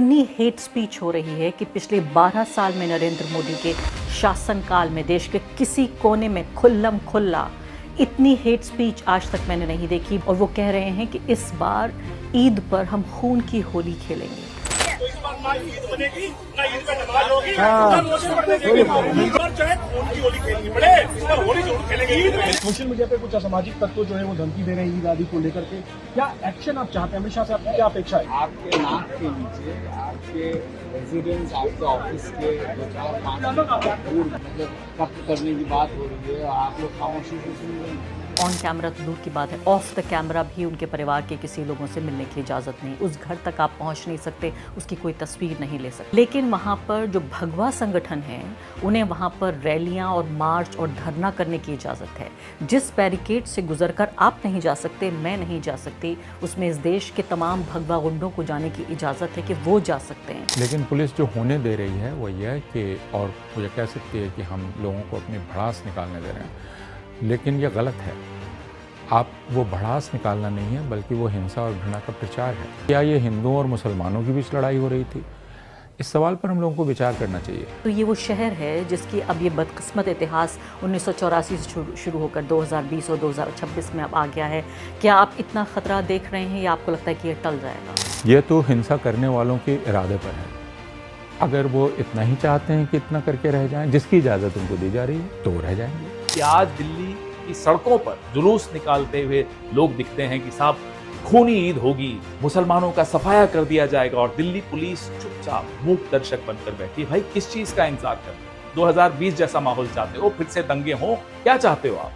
इतनी hate speech हो रही है कि पिछले 12 साल में नरेंद्र मोदी के शासनकाल में देश के किसी कोने में खुल्लम खुल्ला इतनी हेट स्पीच आज तक मैंने नहीं देखी। और वो कह रहे हैं कि इस बार ईद पर हम खून की होली खेलेंगे। तो इस बार ना ईद बनेगी, ना ईद में नमाज होगी, ना रोजे पढ़ने देंगे, और चाहे खून की होली खेलनी पड़े, पर होली जरूर खेलेंगे ईद में। सोशल मीडिया पे कुछ असामाजिक तत्व जो है वो धमकी दे रहे हैं ईद आदि को लेकर के, क्या एक्शन आप चाहते हैं? हमेशा से आपकी क्या अपेक्षा है? आपके नाक के नीचे आपके रेजिडेंस, आपके ऑफिस के 2-4-5 दूर मतलब कट करने की बात हो रही है और आप लोग खामोशी से सुन रहे हैं। ऑन कैमरा तो दूर की बात है, ऑफ द कैमरा भी उनके परिवार के किसी लोगों से मिलने की इजाज़त नहीं। उस घर तक आप पहुंच नहीं सकते, उसकी कोई तस्वीर नहीं ले सकते। लेकिन वहां पर जो भगवा संगठन है उन्हें वहां पर रैलियां और मार्च और धरना करने की इजाज़त है। जिस बैरिकेड से गुजरकर आप नहीं जा सकते, मैं नहीं जा सकती, उसमें इस देश के तमाम भगवा गुंडों को जाने की इजाज़त है कि वो जा सकते हैं। लेकिन पुलिस जो होने दे रही है वो ये है कि, और वो ये कह सकती है कि हम लोगों को अपनी भड़ास निकालने दे रहे हैं, लेकिन ये गलत है। आप वो भड़ास निकालना नहीं है बल्कि वो हिंसा और घृणा का प्रचार है। क्या ये हिंदुओं और मुसलमानों की बीच लड़ाई हो रही थी? इस सवाल पर हम लोगों को विचार करना चाहिए। तो ये वो शहर है जिसकी अब ये बदकिस्मत इतिहास 1984 से शुरू होकर 2020 और 2026 में अब आ गया है। क्या आप इतना खतरा देख रहे हैं या आपको लगता है कि ये टल जाएगा? ये तो हिंसा करने वालों के इरादे पर है। अगर वो इतना ही चाहते हैं कि इतना करके रह जाएं, जिसकी इजाज़त उनको दी जा रही है, तो रह जाएंगे। कि आज दिल्ली की सड़कों पर जुलूस निकालते हुए लोग दिखते हैं कि साहब खूनी ईद होगी, मुसलमानों का सफाया कर दिया जाएगा, और दिल्ली पुलिस चुपचाप मूक दर्शक बनकर बैठी है। भाई किस चीज का इंतजार कर रहे हो? 2020 जैसा माहौल चाहते हो? फिर से दंगे हो? क्या चाहते हो आप?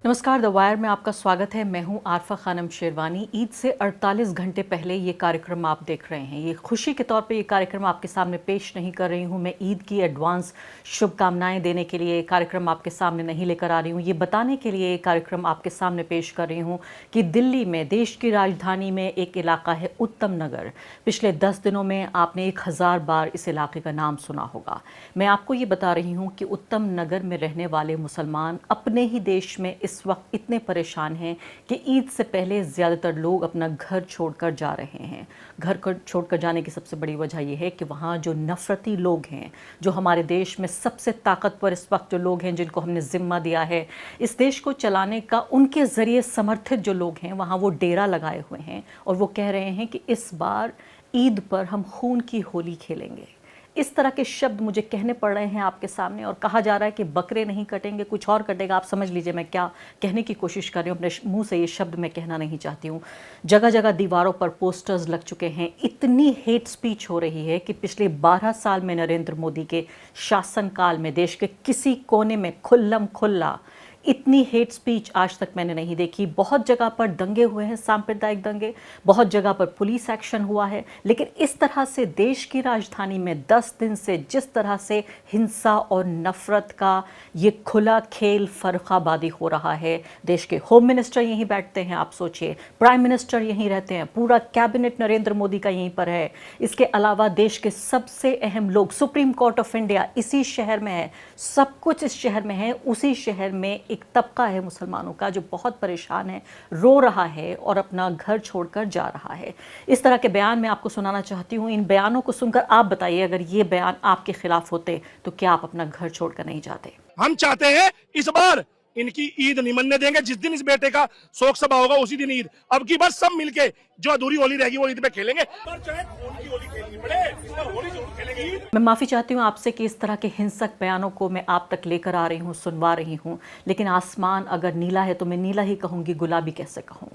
नमस्कार, द वायर में आपका स्वागत है। मैं हूं आरफा खानम शेरवानी। ईद से 48 घंटे पहले ये कार्यक्रम आप देख रहे हैं। ये खुशी के तौर पे ये कार्यक्रम आपके सामने पेश नहीं कर रही हूं। मैं ईद की एडवांस शुभकामनाएं देने के लिए ये कार्यक्रम आपके सामने नहीं लेकर आ रही हूं। ये बताने के लिए ये कार्यक्रम आपके सामने पेश कर रही हूं कि दिल्ली में, देश की राजधानी में एक इलाका है उत्तम नगर। पिछले 10 दिनों में आपने 1000 बार इस इलाके का नाम सुना होगा। मैं आपको ये बता रही हूँ कि उत्तम नगर में रहने वाले मुसलमान अपने ही देश में इस वक्त इतने परेशान हैं कि ईद से पहले ज़्यादातर लोग अपना घर छोड़कर जा रहे हैं। घर को छोड़कर जाने की सबसे बड़ी वजह यह है कि वहाँ जो नफरती लोग हैं, जो हमारे देश में सबसे ताकतवर इस वक्त जो लोग हैं, जिनको हमने जिम्मा दिया है इस देश को चलाने का, उनके ज़रिए समर्थित जो लोग हैं, वहाँ वो डेरा लगाए हुए हैं और वो कह रहे हैं कि इस बार ईद पर हम खून की होली खेलेंगे। इस तरह के शब्द मुझे कहने पड़ रहे हैं आपके सामने, और कहा जा रहा है कि बकरे नहीं कटेंगे, कुछ और कटेगा। आप समझ लीजिए मैं क्या कहने की कोशिश कर रही हूँ। अपने मुंह से ये शब्द मैं कहना नहीं चाहती हूँ। जगह जगह दीवारों पर पोस्टर्स लग चुके हैं। इतनी हेट स्पीच हो रही है कि पिछले 12 साल में नरेंद्र मोदी के शासनकाल में देश के किसी कोने में खुल्लम खुल्ला इतनी हेट स्पीच आज तक मैंने नहीं देखी। बहुत जगह पर दंगे हुए हैं, सांप्रदायिक दंगे, बहुत जगह पर पुलिस एक्शन हुआ है, लेकिन इस तरह से देश की राजधानी में 10 दिन से जिस तरह से हिंसा और नफरत का ये खुला खेल, फर्काबादी हो रहा है। देश के होम मिनिस्टर यहीं बैठते हैं, आप सोचिए, प्राइम मिनिस्टर यहीं रहते हैं, पूरा कैबिनेट नरेंद्र मोदी का यहीं पर है। इसके अलावा देश के सबसे अहम लोग, सुप्रीम कोर्ट ऑफ इंडिया इसी शहर में है, सब कुछ इस शहर में है। उसी शहर में एक तबका है मुसलमानों का जो बहुत परेशान है, रो रहा है और अपना घर छोड़कर जा रहा है। इस तरह के बयान मैं आपको सुनाना चाहती हूँ। इन बयानों को सुनकर आप बताइए, अगर ये बयान आपके खिलाफ होते तो क्या आप अपना घर छोड़कर नहीं जाते? हम चाहते हैं इस बार इनकी ईद नहीं मनने देंगे। जिस दिन इस बेटे का शोक सभा होगा उसी दिन ईद। अब की बार सब मिलके जो अधूरी होली रहेगी वो ईद पे खेलेंगे, पर चाहे खून की होली खेलनी पड़े, पर होली जरूर खेलेंगे ईद। मैं माफ़ी चाहती हूँ आपसे कि इस तरह के हिंसक बयानों को मैं आप तक लेकर आ रही हूँ, सुनवा रही हूँ, लेकिन आसमान अगर नीला है तो मैं नीला ही कहूँगी, गुलाबी कैसे कहूँ?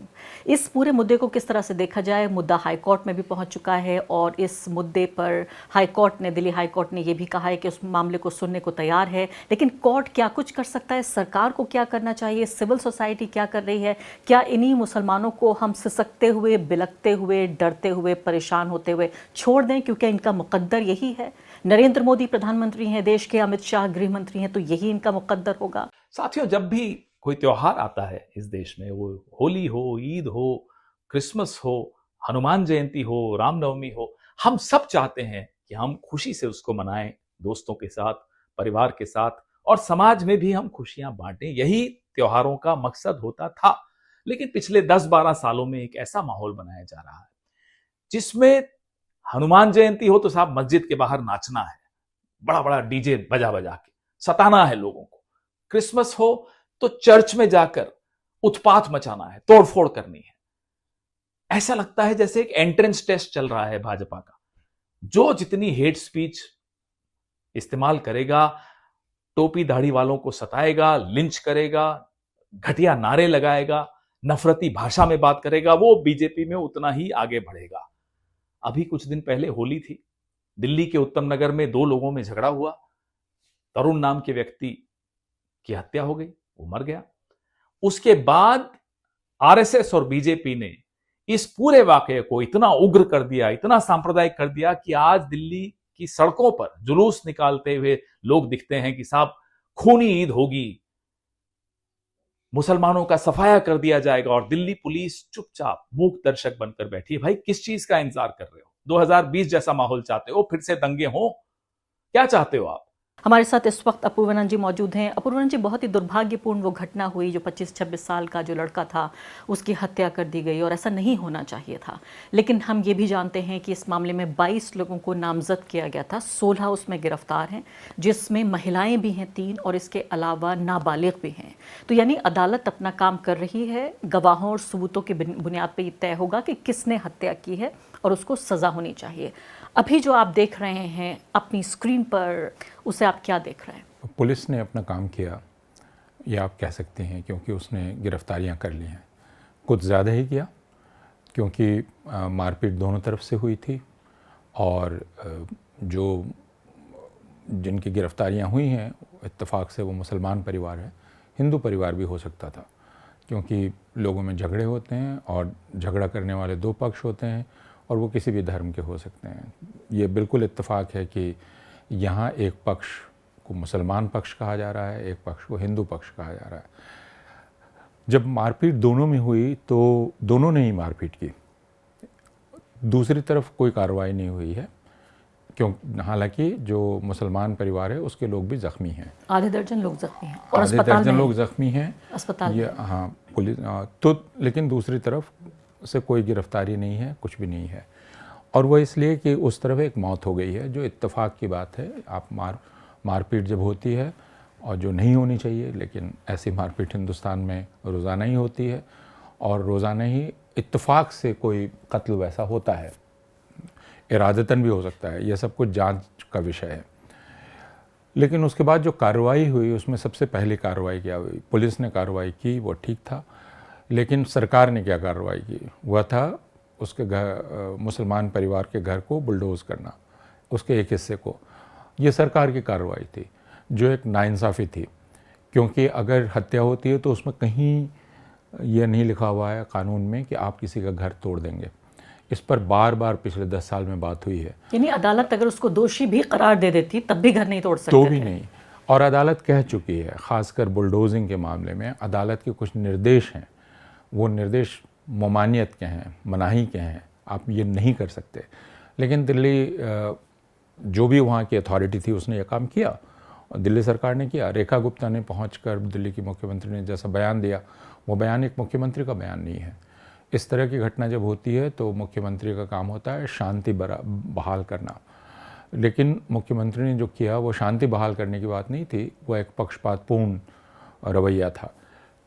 इस पूरे मुद्दे को किस तरह से देखा जाए, मुद्दा हाई कोर्ट में भी पहुँच चुका है और इस मुद्दे पर दिल्ली हाई कोर्ट ने यह भी कहा है कि उस मामले को सुनने को तैयार है। लेकिन कोर्ट क्या कुछ कर सकता है? सरकार को क्या करना चाहिए? सिविल सोसाइटी क्या कर रही है? क्या इन्हीं मुसलमानों को हम सिसकते हुए, बिलकते हुए, डरते हुए, परेशान होते हुए छोड़ दें? क्योंकि इनका मुकद्दर यही है। नरेंद्र मोदी प्रधानमंत्री हैं देश के, अमित शाह गृह मंत्री हैं, तो यही इनका मुकद्दर होगा। साथियों, जब भी कोई त्योहार आता है इस देश में, वो होली हो, ईद हो, क्रिसमस हो, हनुमान जयंती हो, रामनवमी हो, हम सब चाहते हैं कि हम खुशी से उसको मनाएं, दोस्तों के साथ, परिवार के साथ, और समाज में भी हम खुशियां बांटें। यही त्योहारों का मकसद होता था। लेकिन पिछले 10-12 सालों में एक ऐसा माहौल बनाया जा रहा है जिसमें हनुमान जयंती हो तो साहब मस्जिद के बाहर नाचना है, बड़ा बड़ा डीजे बजा बजा के सताना है लोगों को। क्रिसमस हो तो चर्च में जाकर उत्पात मचाना है, तोड़फोड़ करनी है। ऐसा लगता है जैसे एक एंट्रेंस टेस्ट चल रहा है भाजपा का। जो जितनी हेट स्पीच इस्तेमाल करेगा, टोपी दाढ़ी वालों को सताएगा, लिंच करेगा, घटिया नारे लगाएगा, नफरती भाषा में बात करेगा, वो बीजेपी में उतना ही आगे बढ़ेगा। अभी कुछ दिन पहले होली थी, दिल्ली के उत्तम नगर में 2 लोगों में झगड़ा हुआ, तरुण नाम के व्यक्ति की हत्या हो गई, वो मर गया। उसके बाद आरएसएस और बीजेपी ने इस पूरे वाकये को इतना उग्र कर दिया, इतना सांप्रदायिक कर दिया कि आज दिल्ली की सड़कों पर जुलूस निकालते हुए लोग दिखते हैं कि साहब खूनी ईद होगी, मुसलमानों का सफाया कर दिया जाएगा, और दिल्ली पुलिस चुपचाप मूक दर्शक बनकर बैठी है। भाई किस चीज का इंतजार कर रहे हो? 2020 जैसा माहौल चाहते हो? फिर से दंगे हो? क्या चाहते हो आप? हमारे साथ इस वक्त अपूर्वानंद जी मौजूद हैं। अपूर्वानंद जी, बहुत ही दुर्भाग्यपूर्ण वो घटना हुई जो 25-26 साल का जो लड़का था उसकी हत्या कर दी गई, और ऐसा नहीं होना चाहिए था। लेकिन हम ये भी जानते हैं कि इस मामले में 22 लोगों को नामजद किया गया था, 16 उसमें गिरफ्तार हैं, जिसमें महिलाएं भी हैं 3 और इसके अलावा नाबालिग भी हैं। तो यानी अदालत अपना काम कर रही है, गवाहों और सबूतों की बुनियाद पर तय होगा कि किसने हत्या की है और उसको सज़ा होनी चाहिए। अभी जो आप देख रहे हैं अपनी स्क्रीन पर, उसे आप क्या देख रहे हैं? पुलिस ने अपना काम किया, ये आप कह सकते हैं, क्योंकि उसने गिरफ्तारियां कर ली हैं। कुछ ज़्यादा ही किया, क्योंकि मारपीट दोनों तरफ से हुई थी, और जो जिनकी गिरफ्तारियां हुई हैं इत्तेफाक से वो मुसलमान परिवार है, हिंदू परिवार भी हो सकता था, क्योंकि लोगों में झगड़े होते हैं और झगड़ा करने वाले 2 पक्ष होते हैं, और वो किसी भी धर्म के हो सकते हैं। ये बिल्कुल इत्तेफाक है कि यहाँ एक पक्ष को मुसलमान पक्ष कहा जा रहा है, एक पक्ष को हिंदू पक्ष कहा जा रहा है। जब मारपीट दोनों में हुई तो दोनों ने ही मारपीट की, दूसरी तरफ कोई कार्रवाई नहीं हुई है, क्यों? हालांकि जो मुसलमान परिवार है उसके लोग भी ज़ख्मी हैं, आधे दर्जन लोग ज़ख्मी हैं और आधे दर्जन लोग ज़ख्मी हैं अस्पताल ये, हाँ पुलिस तो, लेकिन दूसरी तरफ से कोई गिरफ्तारी नहीं है, कुछ भी नहीं है। और वह इसलिए कि उस तरफ एक मौत हो गई है, जो इत्तेफाक की बात है। आप मारपीट जब होती है, और जो नहीं होनी चाहिए, लेकिन ऐसी मारपीट हिंदुस्तान में रोज़ाना ही होती है, और रोज़ाना ही इत्तेफाक से कोई कत्ल वैसा होता है, इरादतन भी हो सकता है। यह सब कुछ जांच का विषय है। लेकिन उसके बाद जो कार्रवाई हुई, उसमें सबसे पहली कार्रवाई क्या हुई? पुलिस ने कार्रवाई की, वो ठीक था, लेकिन सरकार ने क्या कार्रवाई की? वह था उसके घर, मुसलमान परिवार के घर को बुलडोज़ करना, उसके एक हिस्से को। ये सरकार की कार्रवाई थी, जो एक नाइंसाफ़ी थी, क्योंकि अगर हत्या होती है तो उसमें कहीं ये नहीं लिखा हुआ है कानून में कि आप किसी का घर तोड़ देंगे। इस पर बार बार पिछले 10 साल में बात हुई है। यानी अदालत अगर उसको दोषी भी करार दे देती तब भी घर नहीं तोड़ सकते तो भी थे। नहीं, और अदालत कह चुकी है, ख़ासकर बुलडोजिंग के मामले में अदालत के कुछ निर्देश हैं, वो निर्देश ममानियत के हैं, मनाही के हैं, आप ये नहीं कर सकते। लेकिन दिल्ली जो भी वहाँ की अथॉरिटी थी उसने ये काम किया, और दिल्ली सरकार ने किया। रेखा गुप्ता ने पहुंचकर दिल्ली की मुख्यमंत्री ने जैसा बयान दिया, वो बयान एक मुख्यमंत्री का बयान नहीं है। इस तरह की घटना जब होती है तो मुख्यमंत्री का काम होता है शांति बहाल करना, लेकिन मुख्यमंत्री ने जो किया वो शांति बहाल करने की बात नहीं थी, वो एक पक्षपातपूर्ण रवैया था।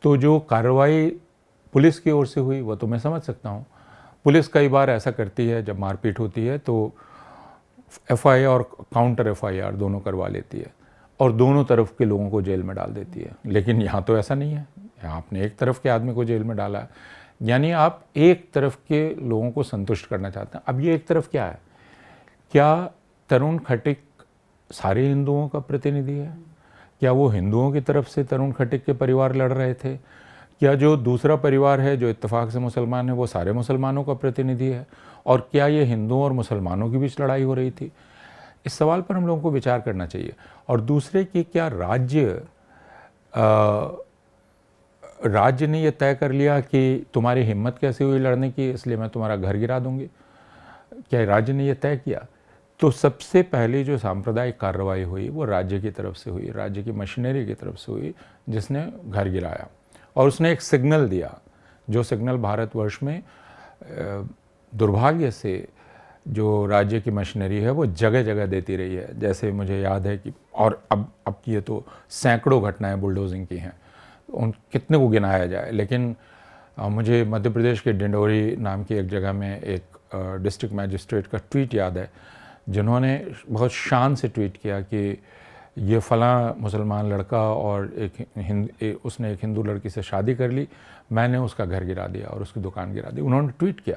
तो जो कार्रवाई पुलिस की ओर से हुई वो तो मैं समझ सकता हूँ। पुलिस कई बार ऐसा करती है, जब मारपीट होती है तो FIR और काउंटर FIR दोनों करवा लेती है, और दोनों तरफ के लोगों को जेल में डाल देती है। लेकिन यहाँ तो ऐसा नहीं है, यहाँ आपने एक तरफ के आदमी को जेल में डाला है, यानी आप एक तरफ के लोगों को संतुष्ट करना चाहते हैं। अब ये एक तरफ क्या है? क्या तरुण खटीक सारे हिंदुओं का प्रतिनिधि है? क्या वो हिंदुओं की तरफ से तरुण खटीक के परिवार लड़ रहे थे? क्या जो दूसरा परिवार है जो इत्तेफाक से मुसलमान है वो सारे मुसलमानों का प्रतिनिधि है? और क्या ये हिंदुओं और मुसलमानों के बीच लड़ाई हो रही थी? इस सवाल पर हम लोगों को विचार करना चाहिए। और दूसरे कि क्या राज्य ने यह तय कर लिया कि तुम्हारी हिम्मत कैसे हुई लड़ने की, इसलिए मैं तुम्हारा घर गिरा दूंगी? क्या राज्य ने यह तय किया? तो सबसे पहले जो सांप्रदायिक कार्रवाई हुई वो राज्य की तरफ से हुई, राज्य की मशीनरी की तरफ से हुई, जिसने घर गिराया। और उसने एक सिग्नल दिया, जो सिग्नल भारतवर्ष में दुर्भाग्य से जो राज्य की मशीनरी है वो जगह जगह देती रही है। जैसे मुझे याद है कि, और अब की ये तो सैकड़ों घटनाएं बुलडोजिंग की हैं, उन कितने को गिनाया जाए। लेकिन मुझे मध्य प्रदेश के डिंडोरी नाम की एक जगह में एक डिस्ट्रिक्ट मैजिस्ट्रेट का ट्वीट याद है, जिन्होंने बहुत शान से ट्वीट किया कि ये फ़लाँ मुसलमान लड़का और उसने एक हिंदू लड़की से शादी कर ली, मैंने उसका घर गिरा दिया और उसकी दुकान गिरा दी। उन्होंने ट्वीट किया,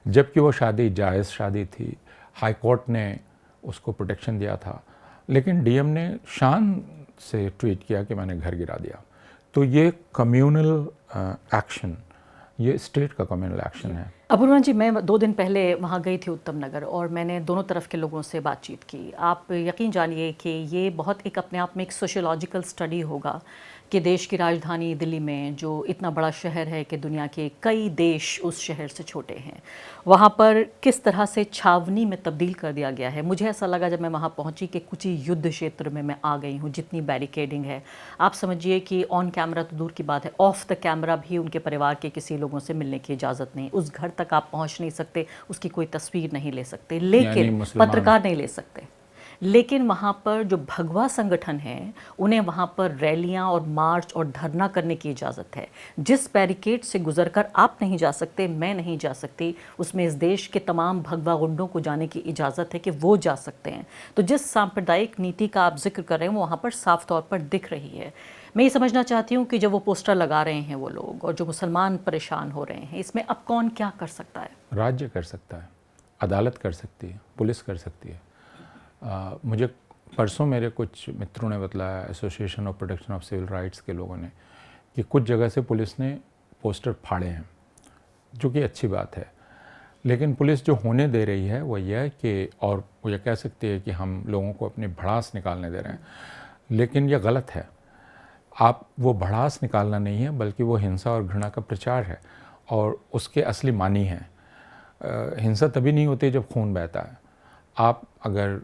जबकि वो शादी जायज़ शादी थी, हाई कोर्ट ने उसको प्रोटेक्शन दिया था, लेकिन डीएम ने शान से ट्वीट किया कि मैंने घर गिरा दिया। तो ये कम्युनल एक्शन, ये स्टेट का कम्युनल एक्शन है। अपूर्वा जी, मैं 2 दिन पहले वहाँ गई थी उत्तम नगर, और मैंने दोनों तरफ के लोगों से बातचीत की। आप यकीन जानिए कि ये बहुत एक अपने आप में एक सोशियोलॉजिकल स्टडी होगा कि देश की राजधानी दिल्ली में, जो इतना बड़ा शहर है कि दुनिया के कई देश उस शहर से छोटे हैं, वहाँ पर किस तरह से छावनी में तब्दील कर दिया गया है। मुझे ऐसा लगा जब मैं वहाँ पहुँची कि कुछ ही युद्ध क्षेत्र में मैं आ गई हूँ। जितनी बैरिकेडिंग है, आप समझिए कि ऑन कैमरा तो दूर की बात है, ऑफ द कैमरा भी उनके परिवार के किसी लोगों से मिलने की इजाज़त नहीं, उस घर तक आप पहुँच नहीं सकते, उसकी कोई तस्वीर नहीं ले सकते, लेकिन पत्रकार नहीं ले सकते। लेकिन वहाँ पर जो भगवा संगठन है, उन्हें वहाँ पर रैलियाँ और मार्च और धरना करने की इजाज़त है। जिस बैरिकेड से गुजरकर आप नहीं जा सकते, मैं नहीं जा सकती, उसमें इस देश के तमाम भगवा गुंडों को जाने की इजाज़त है कि वो जा सकते हैं। तो जिस सांप्रदायिक नीति का आप जिक्र कर रहे हैं, वो वहाँ पर साफ तौर पर दिख रही है। मैं ये समझना चाहती हूँ कि जब वो पोस्टर लगा रहे हैं वो लोग, और जो मुसलमान परेशान हो रहे हैं, इसमें अब कौन क्या कर सकता है? राज्य कर सकता है, अदालत कर सकती है, पुलिस कर सकती है। मुझे परसों मेरे कुछ मित्रों ने बतलाया, association of protection of civil rights के लोगों ने, कि कुछ जगह से पुलिस ने पोस्टर फाड़े हैं, जो कि अच्छी बात है। लेकिन पुलिस जो होने दे रही है वो यह है कि, और वो ये कह सकती है कि हम लोगों को अपनी भड़ास निकालने दे रहे हैं, लेकिन यह गलत है। आप वो भड़ास निकालना नहीं है, बल्कि वो हिंसा और घृणा का प्रचार है, और उसके असली मानी हैं। हिंसा तभी नहीं होती जब खून बहता है। आप अगर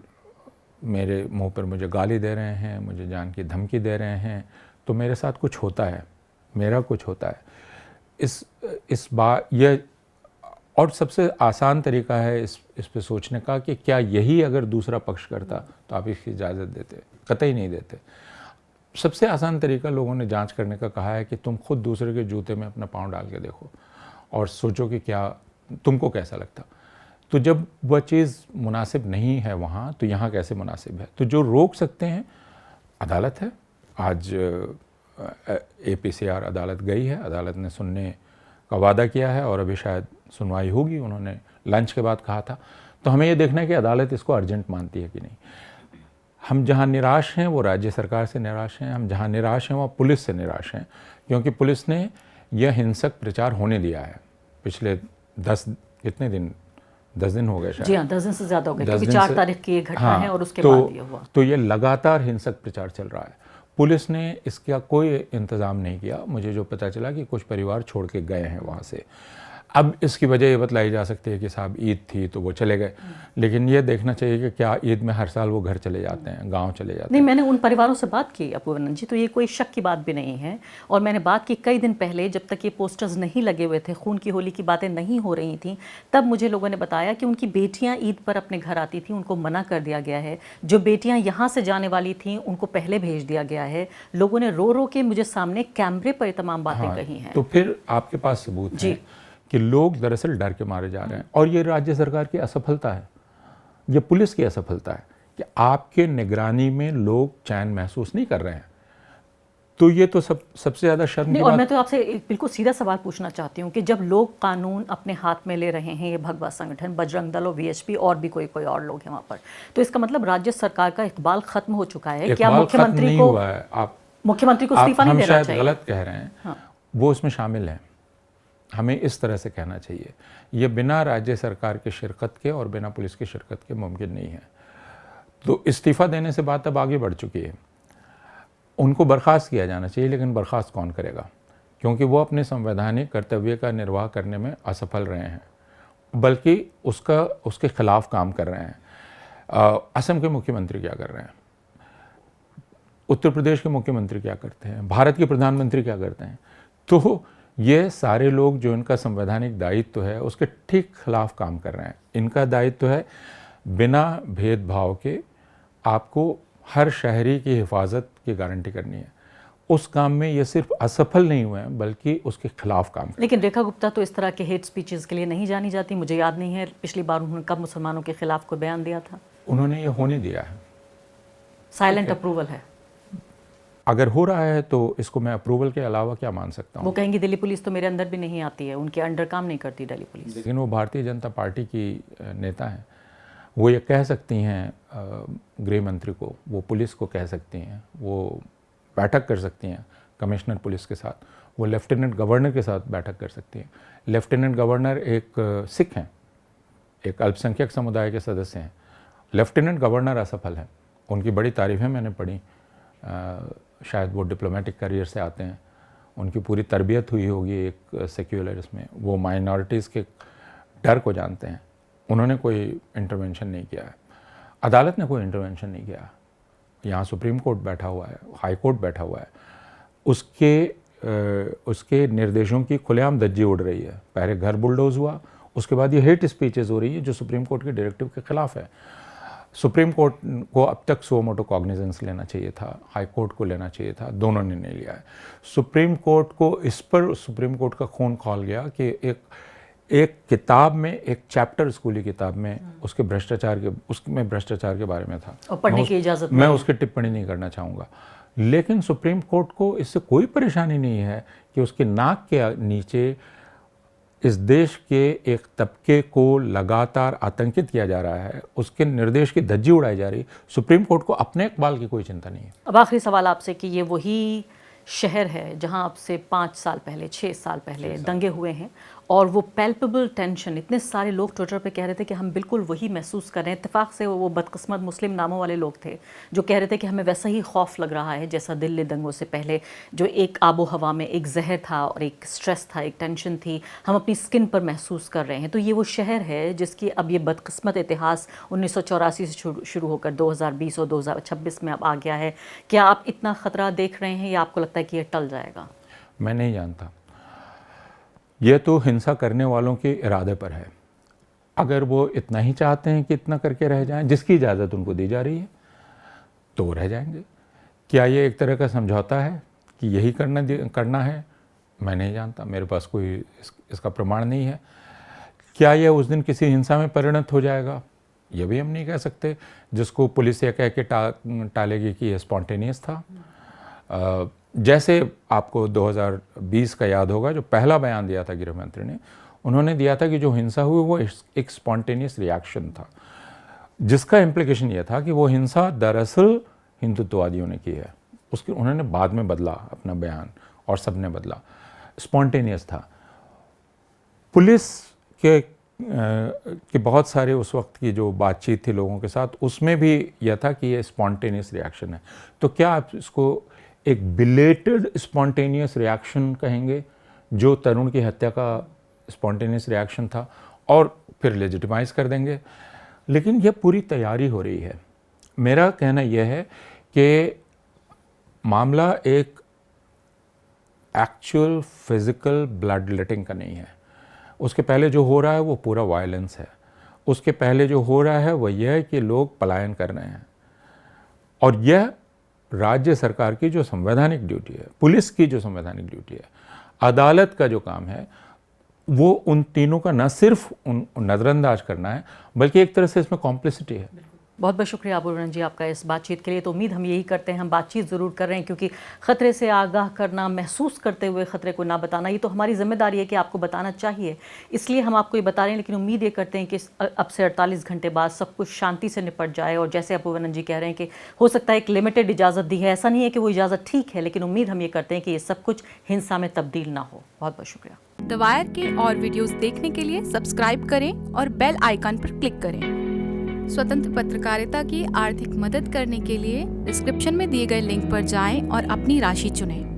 मेरे मुंह पर मुझे गाली दे रहे हैं, मुझे जान की धमकी दे रहे हैं, तो मेरे साथ कुछ होता है, मेरा कुछ होता है। इस बात ये, और सबसे आसान तरीका है इस पे सोचने का कि क्या यही अगर दूसरा पक्ष करता तो आप इसकी इजाज़त देते? कतई नहीं देते। सबसे आसान तरीका लोगों ने जांच करने का कहा है कि तुम खुद दूसरे के जूते में अपना पाँव डाल के देखो और सोचो कि क्या तुमको कैसा लगता। तो जब वह चीज़ मुनासिब नहीं है वहाँ, तो यहाँ कैसे मुनासिब है? तो जो रोक सकते हैं, अदालत है। आज APCR अदालत गई है, अदालत ने सुनने का वादा किया है और अभी शायद सुनवाई होगी, उन्होंने लंच के बाद कहा था। तो हमें ये देखना है कि अदालत इसको अर्जेंट मानती है कि नहीं। हम जहाँ निराश हैं वो राज्य सरकार से निराश हैं, हम जहाँ निराश हैं वहाँ पुलिस से निराश हैं, क्योंकि पुलिस ने यह हिंसक प्रचार होने दिया है। पिछले 10 दिन हो गए शायद। जी हाँ, 10 दिन से ज़्यादा हो गए, क्योंकि 4 तारीख की ये घटना है और उसके बाद ये हुआ। तो ये लगातार हिंसक प्रचार चल रहा है। पुलिस ने इसका कोई इंतज़ाम नहीं किया। मुझे जो पता चला कि कुछ परिवार छोड़ के गए हैं वहाँ से। अब इसकी वजह ये बतलाई जा सकती है कि साहब ईद थी तो वो चले गए, लेकिन ये देखना चाहिए कि क्या ईद में हर साल वो घर चले जाते हैं, गांव चले जाते हैं? नहीं, मैंने उन परिवारों से बात की अपूर्वा जी, तो ये कोई शक की बात भी नहीं है। और मैंने बात की कई दिन पहले, जब तक ये पोस्टर्स नहीं लगे हुए थे, खून की होली की बातें नहीं हो रही थी, तब मुझे लोगों ने बताया कि उनकी बेटियाँ ईद पर अपने घर आती थी, उनको मना कर दिया गया है। जो बेटियाँ यहाँ से जाने वाली थीं उनको पहले भेज दिया गया है। लोगों ने रो रो के मुझे सामने कैमरे पर तमाम बातें कही हैं। तो फिर आपके पास सबूत है कि लोग दरअसल डर के मारे जा रहे हैं। और ये राज्य सरकार की असफलता है, ये पुलिस की असफलता है कि आपके निगरानी में लोग चैन महसूस नहीं कर रहे हैं। तो ये तो सबसे ज़्यादा शर्म की और बात। मैं तो आपसे एक बिल्कुल सीधा सवाल पूछना चाहती हूँ कि जब लोग कानून अपने हाथ में ले रहे हैं, ये भगवा संगठन, बजरंग दल और VHP और भी कोई और लोग हैं वहाँ पर, तो इसका मतलब राज्य सरकार का इकबाल खत्म हो चुका है। क्या मुख्यमंत्री को इस्तीफा नहीं देना चाहिए? गलत कह रहे हैं। वो उसमें शामिल है, हमें इस तरह से कहना चाहिए। ये बिना राज्य सरकार की शिरकत के और बिना पुलिस की शिरकत के मुमकिन नहीं है। तो इस्तीफा देने से बात अब आगे बढ़ चुकी है। उनको बर्खास्त किया जाना चाहिए, लेकिन बर्खास्त कौन करेगा? क्योंकि वो अपने संवैधानिक कर्तव्य का निर्वाह करने में असफल रहे हैं, बल्कि उसके खिलाफ काम कर रहे हैं। असम के मुख्यमंत्री क्या कर रहे हैं, उत्तर प्रदेश के मुख्यमंत्री क्या करते हैं, भारत के प्रधानमंत्री क्या करते हैं? तो ये सारे लोग जो इनका संवैधानिक दायित्व है उसके ठीक खिलाफ काम कर रहे हैं। इनका दायित्व है बिना भेदभाव के आपको हर शहरी की हिफाजत की गारंटी करनी है। उस काम में ये सिर्फ असफल नहीं हुए हैं बल्कि उसके खिलाफ काम कर। लेकिन रेखा गुप्ता तो इस तरह के हेट स्पीचेस के लिए नहीं जानी जाती। मुझे याद नहीं है पिछली बार उन्होंने कब मुसलमानों के खिलाफ कोई बयान दिया था। उन्होंने ये होने दिया है, साइलेंट अप्रूवल है। अगर हो रहा है तो इसको मैं अप्रूवल के अलावा क्या मान सकता वो हूँ। कहेंगे दिल्ली पुलिस तो मेरे अंदर भी नहीं आती है, उनके अंडर काम नहीं करती दिल्ली पुलिस। लेकिन वो भारतीय जनता पार्टी की नेता हैं, वो ये कह सकती हैं गृह मंत्री को, वो पुलिस को कह सकती हैं, वो बैठक कर सकती हैं कमिश्नर पुलिस के साथ, वो लेफ्टिनेंट गवर्नर के साथ बैठक कर सकती हैं। लेफ्टिनेंट गवर्नर एक सिख हैं, एक अल्पसंख्यक समुदाय के सदस्य हैं। लेफ्टिनेंट गवर्नर असफल हैं, उनकी बड़ी तारीफ़ें मैंने पढ़ी, शायद वो डिप्लोमेटिक करियर से आते हैं, उनकी पूरी तरबियत हुई होगी एक सेक्युलर में, वो माइनॉरिटीज़ के डर को जानते हैं। उन्होंने कोई इंटरवेंशन नहीं किया है, अदालत ने कोई इंटरवेंशन नहीं किया। यहाँ सुप्रीम कोर्ट बैठा हुआ है, हाई कोर्ट बैठा हुआ है, उसके निर्देशों की खुलेआम धज्जी उड़ रही है। पहले घर बुलडोज हुआ, उसके बाद ये हेट स्पीचेस हो रही है जो सुप्रीम कोर्ट के डायरेक्टिव के खिलाफ है। सुप्रीम कोर्ट को अब तक सो मोटो कॉग्निजेंस लेना चाहिए था, हाई कोर्ट को लेना चाहिए था, दोनों ने नहीं लिया है। सुप्रीम कोर्ट को इस पर सुप्रीम कोर्ट का खून खौल गया कि एक किताब में, एक चैप्टर स्कूली किताब में उसमें भ्रष्टाचार के बारे में था और पढ़ने की इजाज़त मैं उसकी टिप्पणी नहीं करना चाहूँगा। लेकिन सुप्रीम कोर्ट को इससे कोई परेशानी नहीं है कि उसके नाक के नीचे इस देश के एक तबके को लगातार आतंकित किया जा रहा है, उसके निर्देश की धज्जी उड़ाई जा रही। सुप्रीम कोर्ट को अपने इकबाल की कोई चिंता नहीं है। अब आखिरी सवाल आपसे कि ये वही शहर है जहां अब से 5 साल पहले, 6 साल पहले दंगे हुए हैं और वो पैल्पेबल टेंशन, इतने सारे लोग ट्विटर पे कह रहे थे कि हम बिल्कुल वही महसूस कर रहे हैं। इत्तेफाक से वो बदकिस्मत मुस्लिम नामों वाले लोग थे जो कह रहे थे कि हमें वैसा ही खौफ लग रहा है जैसा दिल्ली दंगों से पहले, जो एक आबो हवा में एक जहर था और एक स्ट्रेस था, एक टेंशन थी, हम अपनी स्किन पर महसूस कर रहे हैं। तो ये वो शहर है जिसकी अब ये बदकिस्मत इतिहास 1984 से शुरू होकर 2020 और 2026 में अब आ गया है। क्या आप इतना ख़तरा देख रहे हैं या आपको लगता है कि ये टल जाएगा? मैं नहीं जानता, ये तो हिंसा करने वालों के इरादे पर है। अगर वो इतना ही चाहते हैं कि इतना करके रह जाएं, जिसकी इजाज़त उनको दी जा रही है, तो वो रह जाएंगे। क्या ये एक तरह का समझौता है कि यही करना है? मैं नहीं जानता, मेरे पास कोई इसका प्रमाण नहीं है। क्या यह उस दिन किसी हिंसा में परिणत हो जाएगा? ये भी हम नहीं कह सकते, जिसको पुलिस ये कह के टालेगी कि यह स्पॉन्टेनियस था। जैसे आपको 2020 का याद होगा, जो पहला बयान दिया था गृह मंत्री ने, उन्होंने दिया था कि जो हिंसा हुई वो एक स्पॉन्टेनियस रिएक्शन था, जिसका इम्प्लीकेशन ये था कि वो हिंसा दरअसल हिंदुत्ववादियों ने की है। उसके उन्होंने बाद में बदला अपना बयान और सबने बदला, स्पॉन्टेनियस था। पुलिस के बहुत सारे उस वक्त की जो बातचीत थी लोगों के साथ, उसमें भी यह था कि ये स्पॉन्टेनियस रिएक्शन है। तो क्या आप इसको एक बिलेटेड स्पॉन्टेनियस रिएक्शन कहेंगे, जो तरुण की हत्या का स्पॉन्टेनियस रिएक्शन था, और फिर लेजिटिमाइज कर देंगे? लेकिन यह पूरी तैयारी हो रही है। मेरा कहना यह है कि मामला एक एक्चुअल फिजिकल ब्लड लेटिंग का नहीं है। उसके पहले जो हो रहा है वो पूरा वायलेंस है। उसके पहले जो हो रहा है वह यह है कि लोग पलायन कर रहे हैं, और यह राज्य सरकार की जो संवैधानिक ड्यूटी है, पुलिस की जो संवैधानिक ड्यूटी है, अदालत का जो काम है, वो उन तीनों का न सिर्फ नज़रअंदाज करना है, बल्कि एक तरह से इसमें कॉम्प्लिसिटी है। बहुत बहुत शुक्रिया अबूरन जी आपका इस बातचीत के लिए। तो उम्मीद हम यही करते हैं, हम बातचीत ज़रूर कर रहे हैं, क्योंकि ख़तरे से आगाह करना, महसूस करते हुए ख़तरे को ना बताना, ये तो हमारी ज़िम्मेदारी है कि आपको बताना चाहिए, इसलिए हम आपको ये बता रहे हैं। लेकिन उम्मीद ये करते हैं कि अब से 48 घंटे बाद सब कुछ शांति से निपट जाए। और जैसे अबूरन जी कह रहे हैं कि हो सकता है एक लिमिटेड इजाज़त दी है, ऐसा नहीं है कि वो इजाज़त ठीक है, लेकिन उम्मीद हम ये करते हैं कि ये सब कुछ हिंसा में तब्दील ना हो। बहुत बहुत शुक्रिया। द वायर के और वीडियोस देखने के लिए सब्सक्राइब करें और बेल आइकन पर क्लिक करें। स्वतंत्र पत्रकारिता की आर्थिक मदद करने के लिए डिस्क्रिप्शन में दिए गए लिंक पर जाएं और अपनी राशि चुनें।